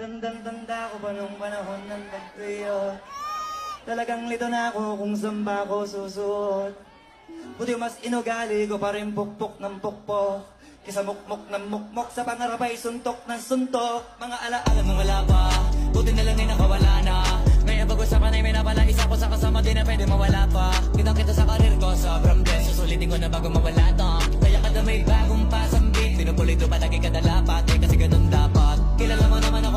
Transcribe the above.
Tandang-tanda ko pa nung panahon ng pagtuyo. Talagang lito na ako kung saan ba ako susuot. Buti mas inugali ko pa rin pukpok ng pukpok. Kisa mukmok ng mukmok sa pangarap ay suntok ng suntok. Mga alaala nang wala pa, buti na lang ay nakawala na. Ngayon pag-usapan ay may napala, isa ko sa kasama din na pwede mawala pa. Kitang kita sa karir ko, sobrang blessed. Susulitin ko na bago mawala to. Kaya kada may bagong pasambit, pinupulito palagi kada lapat, kasi ganun dapat. Kilala mo naman ako